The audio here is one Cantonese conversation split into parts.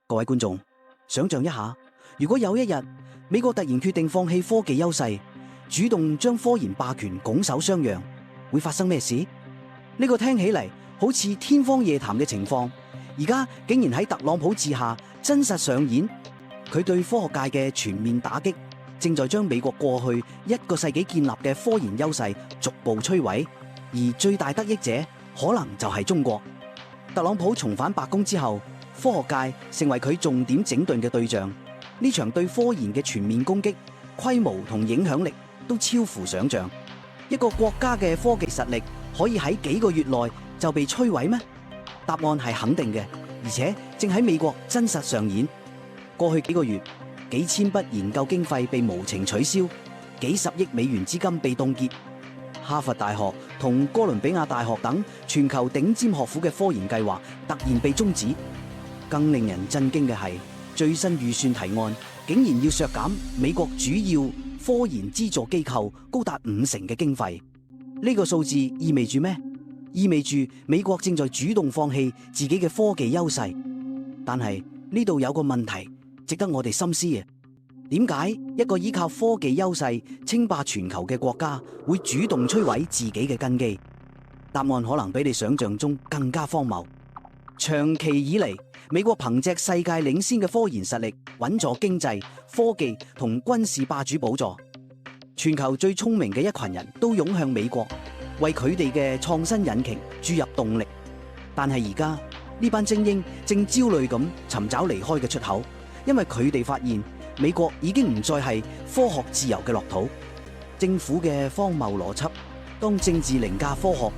各位觀眾，想象一下，如果有一日美國突然決定放棄科技優勢，主動將科研霸權拱手相讓，會發生咩事？呢個聽起嚟好似天方夜譚嘅情況，而家竟然喺特朗普治下真實上演。佢對科學界嘅全面打擊，正在將美國過去一個世紀建立嘅科研優勢逐步摧毀，而最大得益者可能就係中國。特朗普重返白宮之後，科學界成為佢重點整頓嘅對象。呢場對科研嘅全面攻擊，規模同影響力都超乎想象。一個國家嘅科技實力可以喺幾個月內就被摧毀咩？答案係肯定嘅，而且正喺美國真實上演。過去幾個月，幾千筆研究經費被無情取消，幾十億美元資金被凍結。哈佛大學同哥倫比亞大學等全球頂尖學府嘅科研計劃突然被終止。更令人震驚嘅係，最新預算提案竟然要削減美國主要科研資助機構高達50%嘅經費。呢個數字意味住咩？意味住美國正在主動放棄自己嘅科技優勢。但係呢度有個問題值得我哋深思嘅，點解一個依靠科技優勢稱霸全球嘅國家會主動摧毀自己嘅根基？答案可能比你想象中更加荒謬。長期以嚟，美國憑借世界領先嘅科研實力，穩坐經濟、科技同軍事霸主寶座。全球最聰明嘅一群人都湧向美國，為佢哋嘅創新引擎注入動力。但係而家呢班精英正焦慮咁尋找離開嘅出口，因為佢哋發現美國已經唔再係科學自由嘅樂土。政府嘅荒謬邏輯，當政治凌駕科學。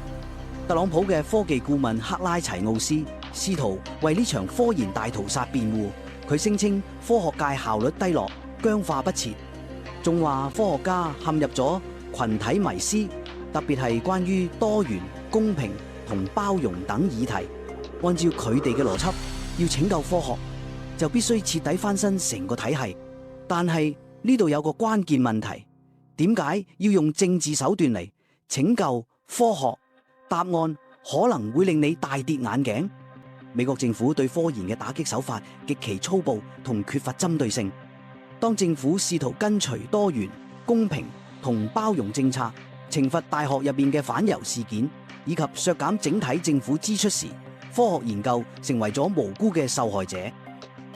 特朗普嘅科技顧問克拉齊奧斯試圖為呢場科研大屠殺辯護，佢聲稱科學界效率低落、僵化不前，仲話科學家陷入咗群體迷思，特別係關於多元、公平同包容等議題。按照佢哋嘅邏輯，要拯救科學，就必須徹底翻新成個體系。但係呢度有個關鍵問題，點解要用政治手段嚟拯救科學？答案可能會令你大跌眼鏡。美國政府對科研嘅打擊手法極其粗暴同缺乏針對性。當政府試圖跟隨多元、公平同包容政策，懲罰大學入面嘅反猶事件，以及削減整體政府支出時，科學研究成為咗無辜嘅受害者。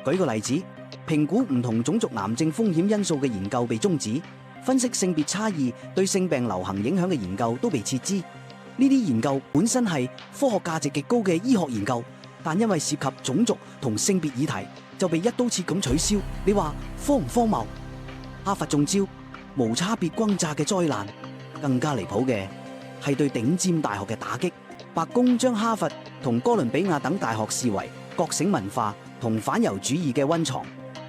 舉個例子，評估唔同種族癌症風險因素嘅研究被終止，分析性別差異對性病流行影響嘅研究都被撤資。呢啲研究本身係科學價值極高嘅醫學研究，但因為涉及種族同性別議題，就被一刀切咁取消。你話荒唔荒謬？哈佛中招，無差別轟炸嘅災難。更加離譜嘅係對頂尖大學嘅打擊。白宮將哈佛同哥倫比亞等大學視為覺醒文化同反猶主義嘅溫床，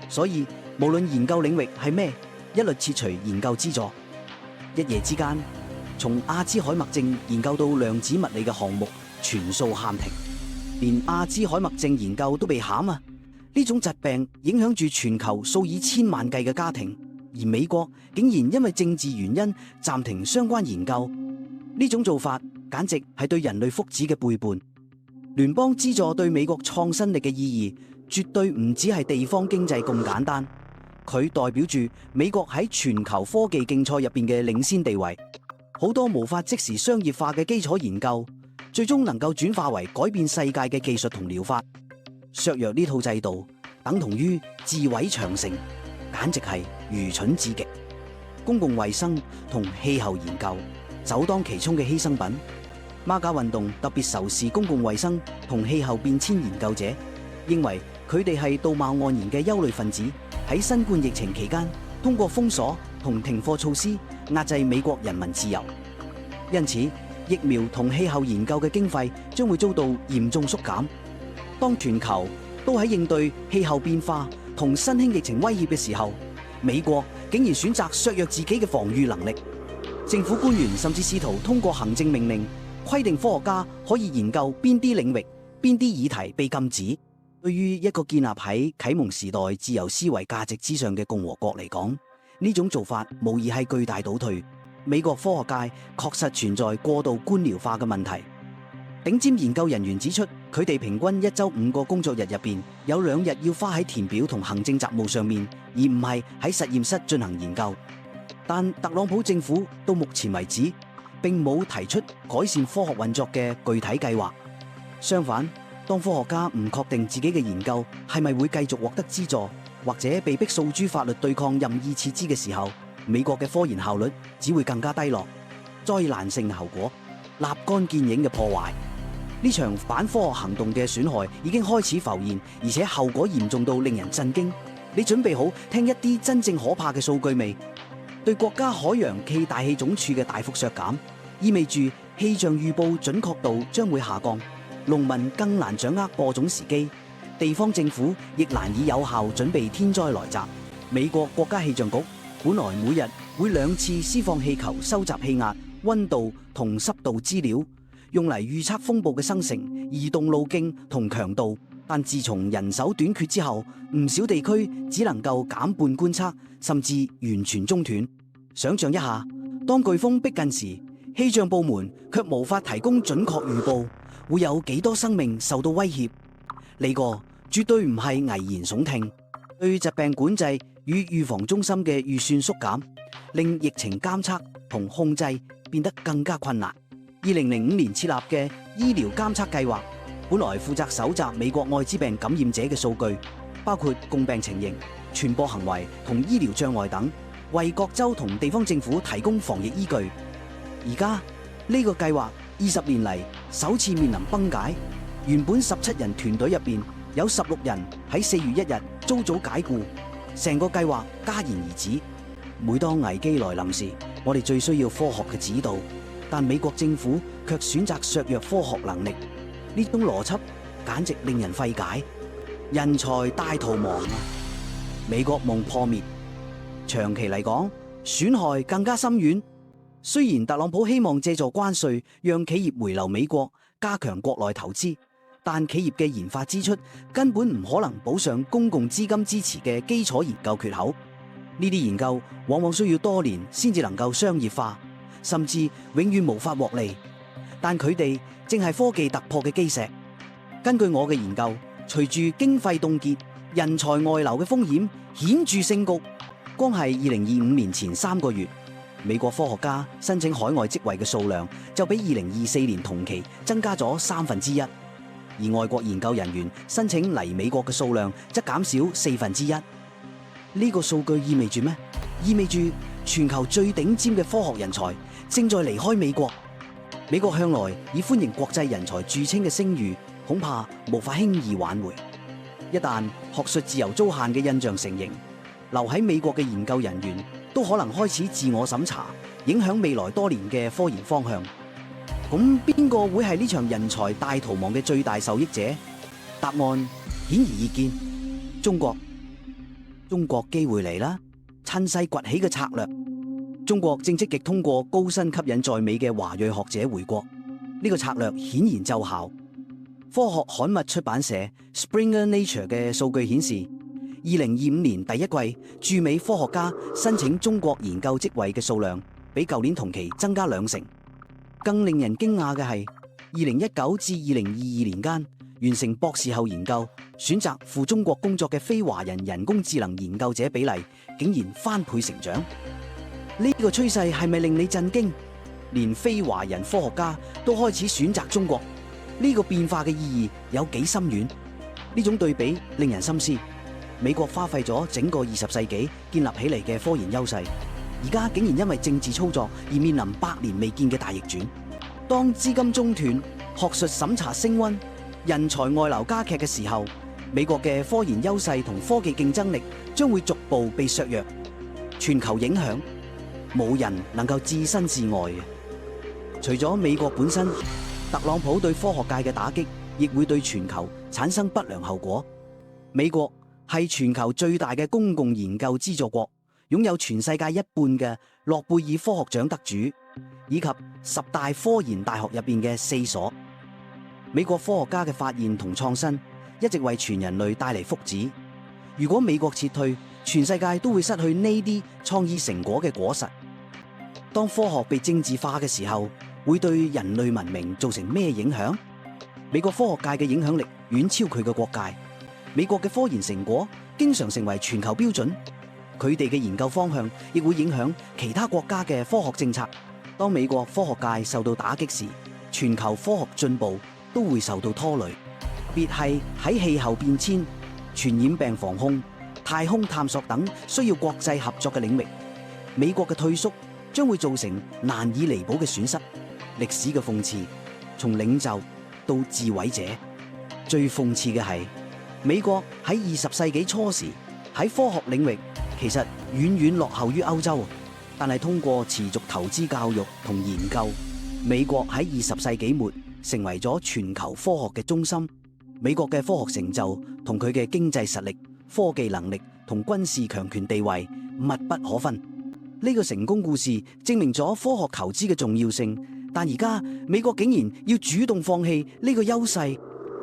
所以無論研究領域係咩，一律撤除研究資助。一夜之間，從阿茲海默症研究到量子物理嘅項目全數喊停，連阿茲海默症研究都被砍啊！呢種疾病影響住全球數以千萬計嘅家庭，而美國竟然因為政治原因暫停相關研究，呢種做法簡直係對人類福祉嘅背叛。聯邦資助對美國創新力嘅意義絕對唔只係地方經濟咁簡單，佢代表住美國喺全球科技競賽入邊嘅領先地位。好多無法即時商業化嘅基礎研究，最終能夠轉化為改變世界嘅技術同療法。削弱呢套制度，等同於自毀長城，簡直係愚蠢至極。公共衛生同氣候研究首當其衝嘅犧牲品。孖架運動特別仇視公共衛生同氣候變遷研究者，認為佢哋係道貌岸然嘅憂慮分子，喺新冠疫情期間通過封鎖同停課措施壓制美國人民自由。因此，疫苗同氣候研究嘅經費將會遭到嚴重縮減。當全球都喺應對氣候變化同新興疫情威脅嘅時候，美國竟然選擇削弱自己嘅防禦能力。政府官員甚至試圖通過行政命令規定科學家可以研究邊啲領域、邊啲議題被禁止。對於一個建立喺啟蒙時代自由思維價值之上嘅共和國嚟講，呢種做法無疑係巨大倒退。美國科學界確實存在過度官僚化嘅問題。頂尖研究人員指出，佢哋平均一週5個工作日入邊，有2日要花喺填表同行政雜務上面，而唔係喺實驗室進行研究。但特朗普政府到目前為止並冇提出改善科學運作嘅具體計劃。相反，當科學家唔確定自己嘅研究係咪會繼續獲得資助，或者被逼訴諸法律對抗任意撤資嘅時候，美國嘅科研效率只會更加低落。災難性嘅後果，立竿見影嘅破壞。呢場反科學行動嘅損害已經開始浮現，而且後果嚴重到令人震驚。你準備好聽一啲真正可怕嘅數據未？對國家海洋暨大氣總署嘅大幅削減，意味住氣象預報準確度將會下降，農民更難掌握播種時機，地方政府亦難以有效準備天災來襲。美國國家氣象局本來每日會2次施放氣球收集氣壓、溫度同濕度資料，用嚟預測風暴嘅生成、移動路徑同強度，但自從人手短缺之後，唔少地區只能夠減半觀測，甚至完全中斷。想象一下，當颶風逼近時，氣象部門卻無法提供準確預報，會有幾多生命受到威脅？呢個絕對唔係危言聳聽。對疾病管制與預防中心嘅預算縮減，令疫情監測同控制變得更加困難。2005年設立嘅醫療監測計劃，本來負責搜集美國愛滋病感染者嘅數據，包括共病情形、傳播行為同醫療障礙等，為各州同地方政府提供防疫依據。而家呢個計劃20年嚟首次面臨崩解，原本17人團隊入邊有16人喺4月1日遭早解僱，成個計劃戛然而止。每當危機來臨時，我哋最需要科學嘅指導，但美國政府卻選擇削弱科學能力，呢種邏輯簡直令人費解。人才大逃亡啊！美國夢破滅，長期嚟講損害更加深遠。雖然特朗普希望借助關稅讓企業回流美國，加強國內投資，但企業嘅研發支出根本唔可能補上公共資金支持嘅基礎研究缺口。呢啲研究往往需要多年先至能夠商業化，甚至永遠無法獲利。但佢哋正係科技突破嘅基石。根據我嘅研究，隨住經費凍結，人才外流嘅風險顯著升高。光係2025年前3個月，美國科學家申請海外職位嘅數量就比2024年同期增加咗1/3，而外國研究人員申請嚟美國嘅數量則減少1/4。呢個數據意味住咩？意味住全球最頂尖嘅科學人才正在離開美國。美國向來以歡迎國際人才著稱嘅聲譽，恐怕無法輕易挽回。一旦學術自由遭限嘅印象成形，留喺美國嘅研究人員都可能開始自我審查，影響未來多年嘅科研方向。咁邊個會係呢場人才大逃亡嘅最大受益者？答案顯而易見，中國。中國機會嚟啦，趁勢崛起嘅策略。中國正積極通過高薪吸引在美嘅華裔學者回國，呢個策略顯然奏效。科學刊物出版社 Springer Nature 嘅數據顯示，2025年第一季駐美科學家申請中國研究職位嘅數量比舊年同期增加2成。更令人驚訝嘅係，2019至2022年間完成博士後研究，選擇赴中國工作嘅非華人人工智能研究者比例竟然翻倍成長。呢個趨勢係咪令你震驚？連非華人科學家都開始選擇中國，呢個變化嘅意義有幾深遠？呢種對比令人深思。美國花費咗整個20世紀建立起嚟嘅科研優勢，而家竟然因為政治操作而面臨百年未見嘅大逆轉。當資金中斷、學術審查升溫、人才外流加劇嘅時候，美國嘅科研優勢同科技競爭力將會逐步被削弱。全球影響，冇人能夠置身事外嘅。除咗美國本身，特朗普對科學界嘅打擊亦會對全球產生不良後果。美國係全球最大嘅公共研究資助國，擁有全世界1半嘅諾貝爾科學獎得主，以及10大科研大學入邊嘅4所。美國科學家嘅發現同創新一直為全人類帶嚟福祉。如果美國撤退，全世界都會失去呢啲創意成果嘅果實。當科學被政治化嘅時候，會對人類文明造成咩影響？美國科學界嘅影響力遠超佢嘅國界。美國嘅科研成果經常成為全球標準，佢哋嘅研究方向亦會影響其他國家嘅科學政策。當美國科學界受到打擊時，全球科學進步都會受到拖累。特別係喺氣候變遷、傳染病防控、太空探索等需要國際合作嘅領域，美國嘅退縮將會造成難以彌補嘅損失。歷史嘅諷刺，從領袖到自毀者。最諷刺嘅係，美國喺20世紀初時喺科學領域其實遠遠落後於歐洲，但係通過持續投資教育同研究，美國喺20世紀末成為咗全球科學嘅中心。美國嘅科學成就同佢嘅經濟實力、科技能力同軍事強權地位密不可分。呢個成功故事證明咗科學求知嘅重要性，但而家美國竟然要主動放棄呢個優勢。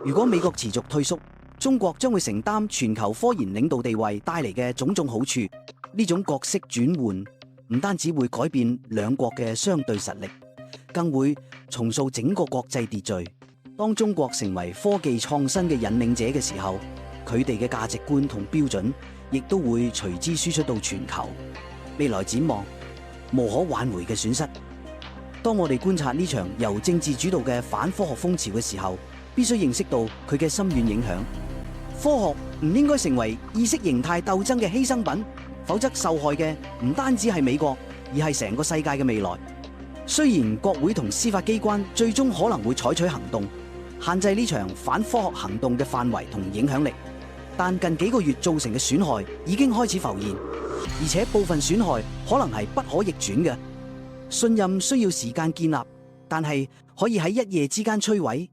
如果美國持續退縮，中國將會承擔全球科研領導地位帶嚟嘅種種好處。呢種角色轉換唔單止會改變兩國嘅相對實力，更會重塑整個國際秩序。當中國成為科技創新嘅引領者嘅時候，佢哋嘅價值觀同標準亦都會隨之輸出到全球。未來展望無可挽回嘅損失。當我哋觀察呢場由政治主導嘅反科學風潮嘅時候，必須認識到佢嘅深遠影響。科學唔應該成為意識形態鬥爭嘅犧牲品，否則受害嘅唔單止係美國，而係成個世界嘅未來。雖然國會同司法機關最終可能會採取行動，限制呢場反科學行動嘅範圍同影響力，但近幾個月造成嘅損害已經開始浮現，而且部分損害可能係不可逆轉嘅。信任需要時間建立，但係可以喺一夜之間摧毀。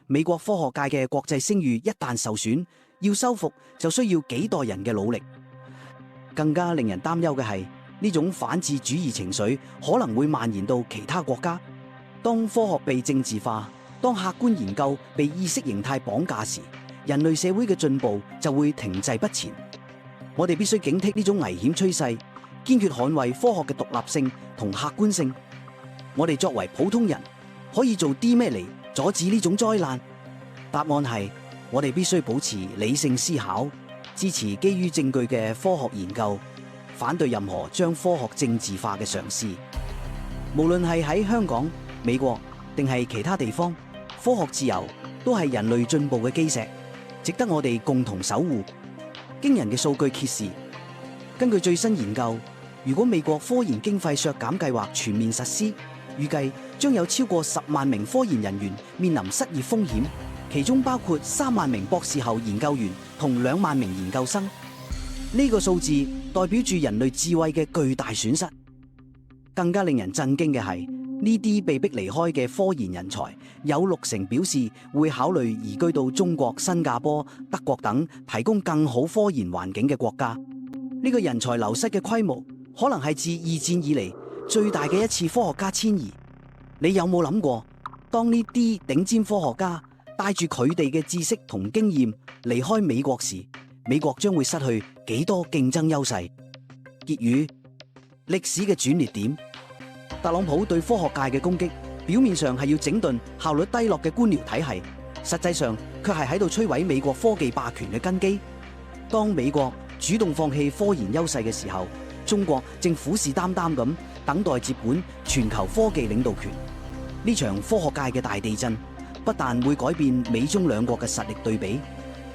美國科學界嘅國際聲譽一旦受損，要修復就需要幾代人嘅努力。更加令人擔憂嘅係，呢種反智主義情緒可能會蔓延到其他國家。當科學被政治化，當客觀研究被意識形態綁架時，人類社會嘅進步就會停滯不前。我哋必須警惕呢種危險趨勢，堅決捍衛科學嘅獨立性同客觀性。我哋作為普通人，可以做啲咩嚟阻止呢種災難？答案係我哋必須保持理性思考，支持基於證據嘅科學研究，反對任何將科學政治化嘅嘗試。無論係喺香港、美國定係其他地方，科學自由都係人類進步嘅基石，值得我哋共同守護。驚人嘅數據揭示，根據最新研究，如果美國科研經費削減計劃全面實施，預計將有超過10萬名科研人員面臨失業風險，其中包括3萬名博士後研究員同2萬名研究生。呢個數字代表住人類智慧嘅巨大損失。更加令人震驚嘅係，呢啲被逼離開嘅科研人才，有60%表示會考慮移居到中國、新加坡、德國等提供更好科研環境嘅國家。呢個人才流失嘅規模，可能係自2戰以嚟最大嘅一次科學家遷移。你有冇諗過，當呢啲頂尖科學家帶住佢哋嘅知識同經驗離開美國時，美國將會失去幾多競爭優勢？結語：歷史嘅轉捩點。特朗普對科學界嘅攻擊，表面上係要整頓效率低落嘅官僚體系，實際上卻係喺度摧毀美國科技霸權嘅根基。當美國主動放棄科研優勢嘅時候，中國正虎視眈眈咁等待接管全球科技領導權。呢場科學界嘅大地震，不但會改變美中兩國嘅實力對比，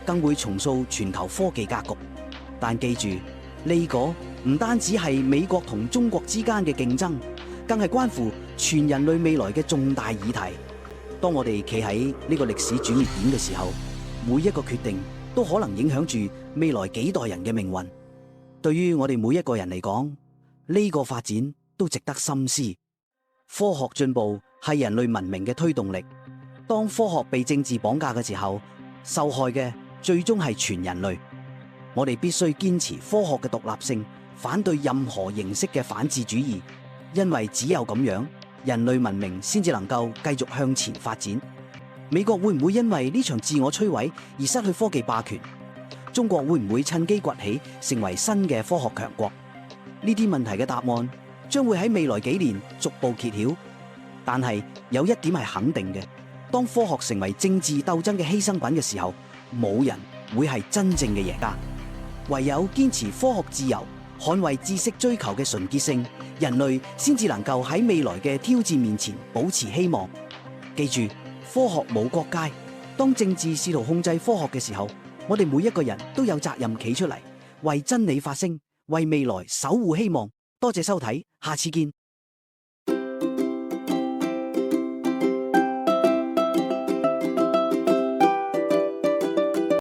更會重塑全球科技格局。但記住，呢個唔單止係美國同中國之間嘅競爭，更係關乎全人類未來嘅重大議題。當我哋企喺呢個歷史轉捩點嘅時候，每一個決定都可能影響住未來幾代人嘅命運。對於我哋每一個人嚟講，呢個發展都值得深思。科學進步係人類文明嘅推動力。當科學被政治綁架嘅時候，受害嘅最終係全人類。我哋必須堅持科學嘅獨立性，反對任何形式嘅反智主義，因為只有咁樣，人類文明先至能夠繼續向前發展。美國會唔會因為呢場自我摧毀而失去科技霸權？中國會唔會趁機崛起，成為新嘅科學強國？呢啲問題嘅答案將會喺未來幾年逐步揭曉。但係有一點係肯定嘅，當科學成為政治鬥爭嘅犧牲品嘅時候，冇人會係真正嘅贏家。唯有堅持科學自由，捍衛知識追求嘅純潔性，人類先至能夠喺未來嘅挑戰面前保持希望。記住，科學冇國界。當政治試圖控制科學嘅時候，我哋每一個人都有責任企出嚟，為真理發聲，為未來守護希望。多謝收睇，下次見。